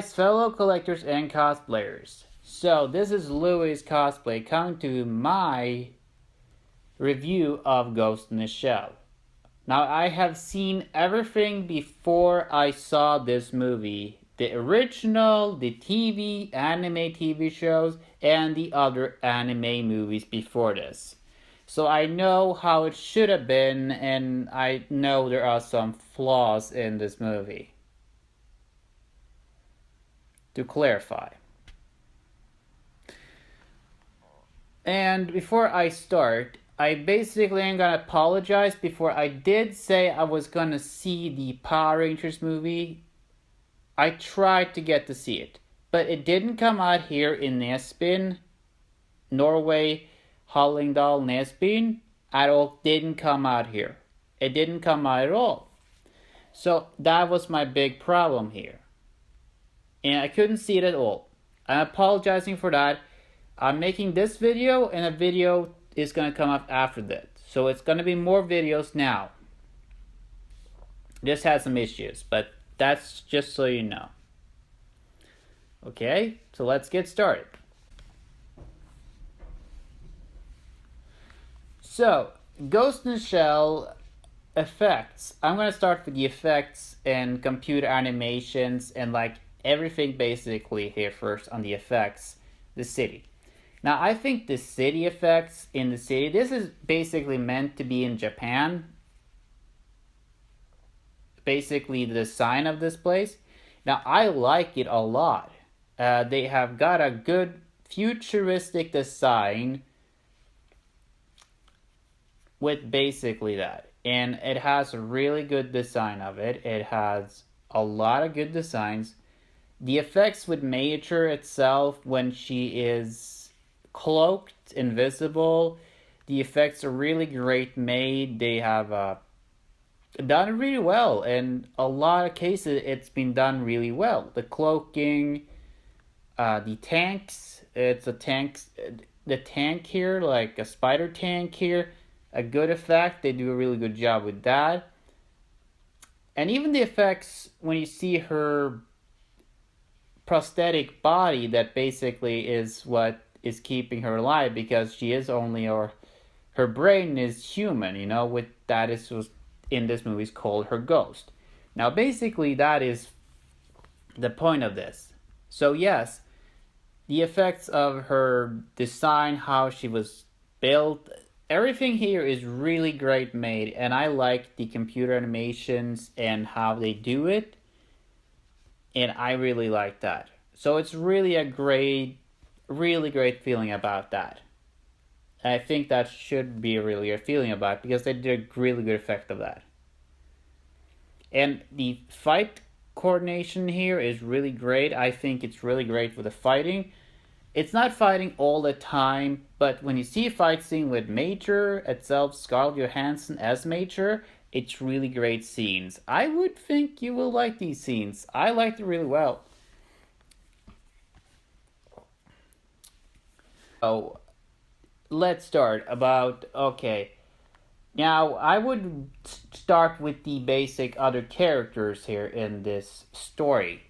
guys, fellow collectors and cosplayers. So this is LouisCosplay coming to my review of Ghost in the Shell. Now I have seen everything before I saw this movie. The original, the anime TV shows, and the other anime movies before this. So I know how it should have been, and I know there are some flaws in this movie. To clarify. And before I start, I basically am gonna apologize. Before I did say I was gonna see the Power Rangers movie, I tried to get to see it, but it didn't come out here in Nesbyen, Norway, Hallingdal, Nesbyen at all. Didn't come out here. It didn't come out at all. So that was my big problem here. And I couldn't see it at all. I'm apologizing for that. I'm making this video, and a video is going to come up after that. So it's going to be more videos now. This has some issues, but that's just so you know. Okay, so let's get started. So, Ghost in the Shell effects. I'm going to start with the effects and computer animations and like everything basically here first on the effects. The city. Now I think the city effects in the city, this is basically meant to be in Japan. Basically the design of this place. Now I like it a lot. They have got a good futuristic design with basically that. And it has a really good design of it. It has a lot of good designs. The effects with Major itself, when she is cloaked, invisible, the effects are really great made. They have done really well. In a lot of cases, it's been done really well. The cloaking, the tanks, it's a tank, the tank here, like a spider tank here, a good effect. They do a really good job with that. And even the effects, when you see her prosthetic body, that basically is what is keeping her alive, because she is only, or her brain is human, you know, with that is was in this movie is called her ghost. Now basically that is the point of this. So yes, the effects of her design, how she was built, everything here is really great made, and I like the computer animations and how they do it. And I really like that. So it's really a really great feeling about that. I think that should be really a feeling about it, because they did a really good effect of that. And the fight coordination here is really great. I think it's really great for the fighting. It's not fighting all the time, but when you see a fight scene with Major itself, Scarlett Johansson as Major, it's really great scenes. I would think you will like these scenes. I liked it really well. So, let's start about, okay. Now, I would start with the basic other characters here in this story.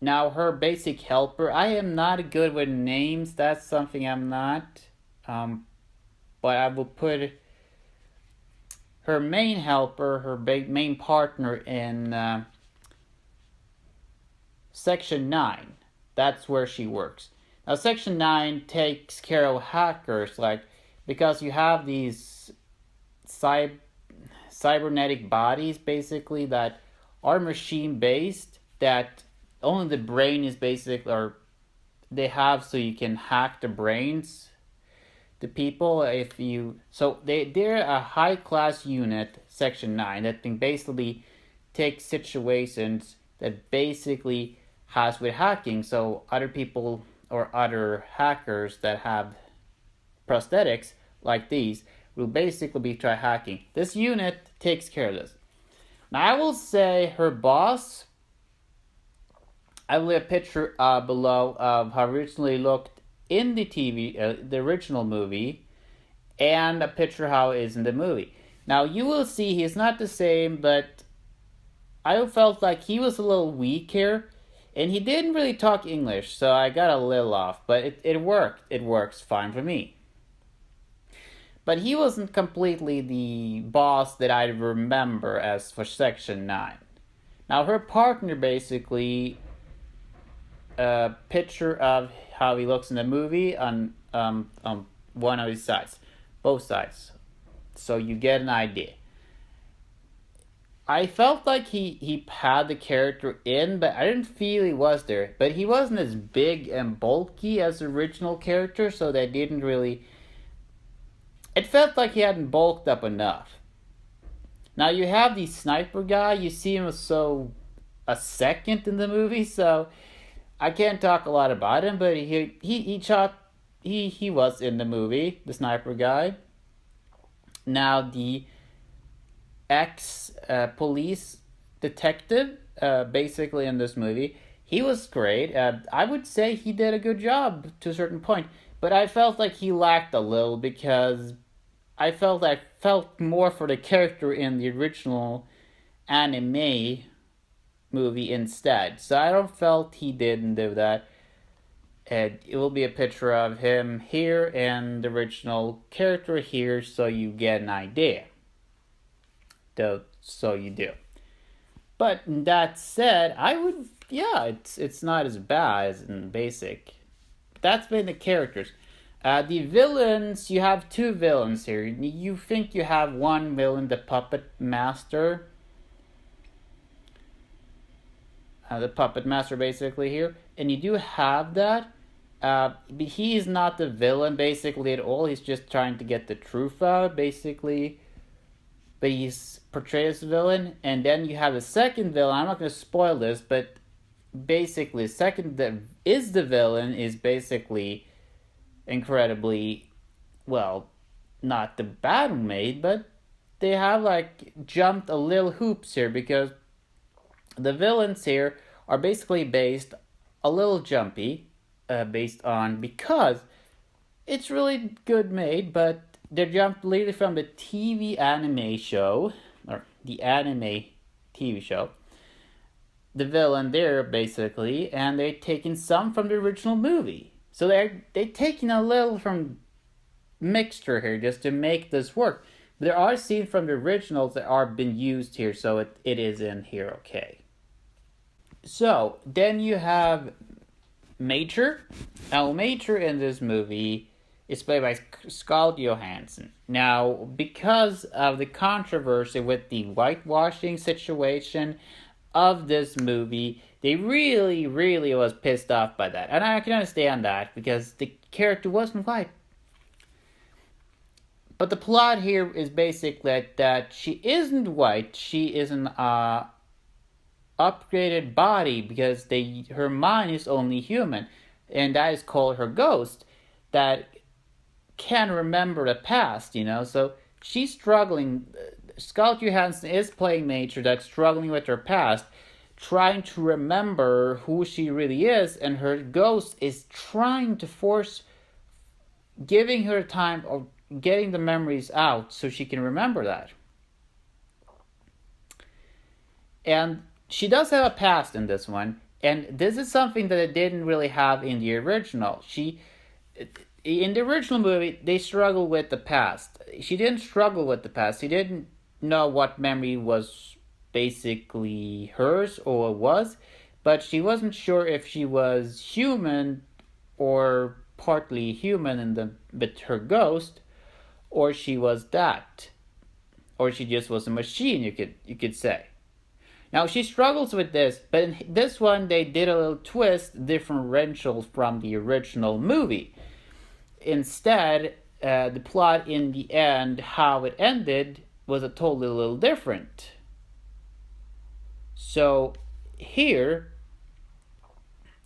Now, her basic helper, I am not good with names. That's something I'm not. But I will put her main helper, her main partner in Section 9. That's where she works. Now, Section 9 takes care of hackers, like, because you have these cybernetic bodies, basically, that are machine-based, that only the brain is basic, or they have so you can hack the brains. The people, if you, so they're a high-class unit, Section 9, that can basically take situations that basically has with hacking. So other people or other hackers that have prosthetics like these will basically be try hacking. This unit takes care of this. Now I will say her boss, I will leave a picture below of how it originally looked in the the original movie, and a picture how it is in the movie. Now you will see he's not the same, but I felt like he was a little weak here. And he didn't really talk English, so I got a little off, but it worked. It works fine for me. But he wasn't completely the boss that I remember as for Section 9. Now, her partner basically a picture of how he looks in the movie on one of his sides, both sides, so you get an idea. I felt like he had the character in, but I didn't feel he was there. But he wasn't as big and bulky as the original character, so they didn't really. It felt like he hadn't bulked up enough. Now you have the sniper guy. You see him so a second in the movie, so I can't talk a lot about him. But he was in the movie, the sniper guy. Now the ex police detective, basically in this movie, he was great. I would say he did a good job to a certain point, but I felt like he lacked a little because I felt more for the character in the original anime movie instead. So I don't felt he didn't do that. And it will be a picture of him here and the original character here, so you get an idea. So you do. But that said, it's not as bad as in basic. That's been the characters. The villains, you have two villains here. You think you have one villain, the puppet master. The puppet master basically here. And you do have that. But he is not the villain basically at all. He's just trying to get the truth out basically. But he's portrayed as a villain. And then you have the second villain. I'm not going to spoil this, but basically the second that is the villain is basically incredibly, well, not the bad made, but they have like jumped a little hoops here because the villains here are basically based a little jumpy, based on because it's really good made, but they jumped literally from the TV anime show, or the anime TV show, the villain there basically, and they've taken some from the original movie. So they're taking a little from mixture here just to make this work. There are scenes from the originals that are been used here, so it is in here okay. So then you have Major. Now Major in this movie is played by Scarlett Johansson. Now, because of the controversy with the whitewashing situation of this movie, they really, really was pissed off by that. And I can understand that, because the character wasn't white. But the plot here is basically that she isn't white, she is an upgraded body, because her mind is only human. And that is called her ghost, that can remember the past, So she's struggling. Scarlett Johansson is playing Major that's struggling with her past, trying to remember who she really is, and her ghost is trying to force giving her time of getting the memories out so she can remember that. And she does have a past in this one, and this is something that it didn't really have in the original. In the original movie, they struggle with the past. She didn't struggle with the past. She didn't know what memory was basically hers or was, but she wasn't sure if she was human or partly human with her ghost, or she was that, or she just was a machine. You could say. Now she struggles with this, but in this one they did a little twist, differential from the original movie. Instead, the plot in the end, how it ended, was a totally little different. So here,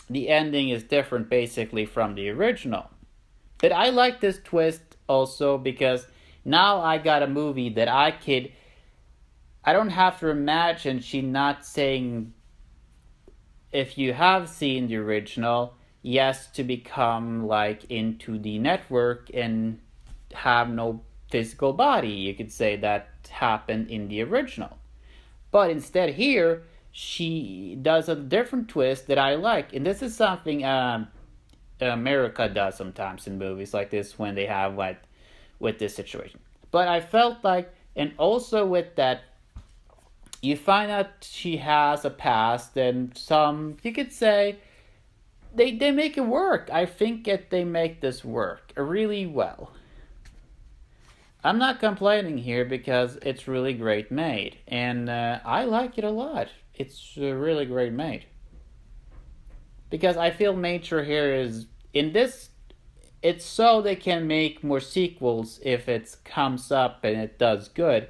the ending is different basically from the original. But I like this twist also because now I got a movie that I don't have to imagine she not saying, if you have seen the original, yes, to become like into the network and have no physical body. You could say that happened in the original. But instead here, she does a different twist that I like, and this is something America does sometimes in movies like this when they have like with this situation. But I felt like, and also with that, you find out she has a past, and some you could say they make it work. I think that they make this work really well. I'm not complaining here because it's really great made, and I like it a lot. It's really great made because I feel nature here is in this. It's so they can make more sequels if it comes up and it does good,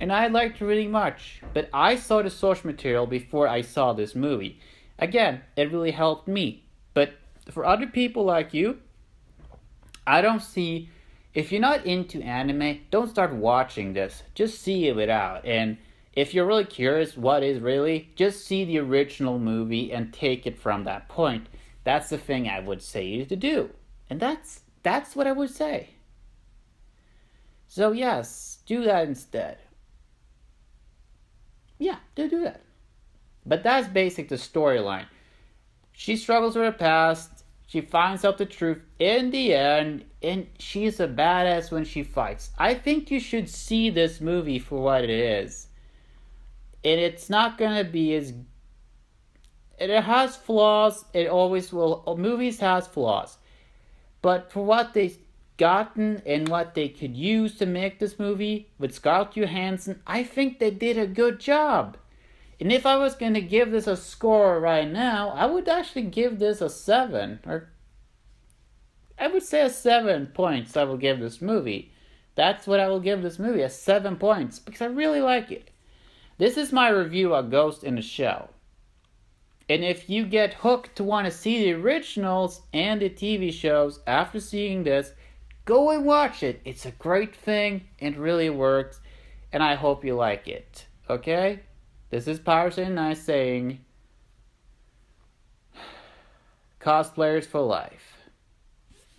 and I liked it really much. But I saw the source material before I saw this movie. Again, it really helped me. But for other people like you, I don't see. If you're not into anime, don't start watching this. Just see it without. And if you're really curious what is really, just see the original movie and take it from that point. That's the thing I would say to do. And that's what I would say. So yes, do that instead. Yeah, do that. But that's basic the storyline. She struggles with her past. She finds out the truth in the end, and she's a badass when she fights. I think you should see this movie for what it is. And it's not gonna be as... It has flaws. It always will. Movies has flaws. But for what they've gotten and what they could use to make this movie with Scarlett Johansson, I think they did a good job. And if I was going to give this a score right now, I would actually give this a 7. Or I would say a 7 points I will give this movie. That's what I will give this movie, a 7 points. Because I really like it. This is my review of Ghost in the Shell. And if you get hooked to want to see the originals and the TV shows after seeing this, go and watch it. It's a great thing. It really works. And I hope you like it. Okay? This is Powers and I saying, cosplayers for life.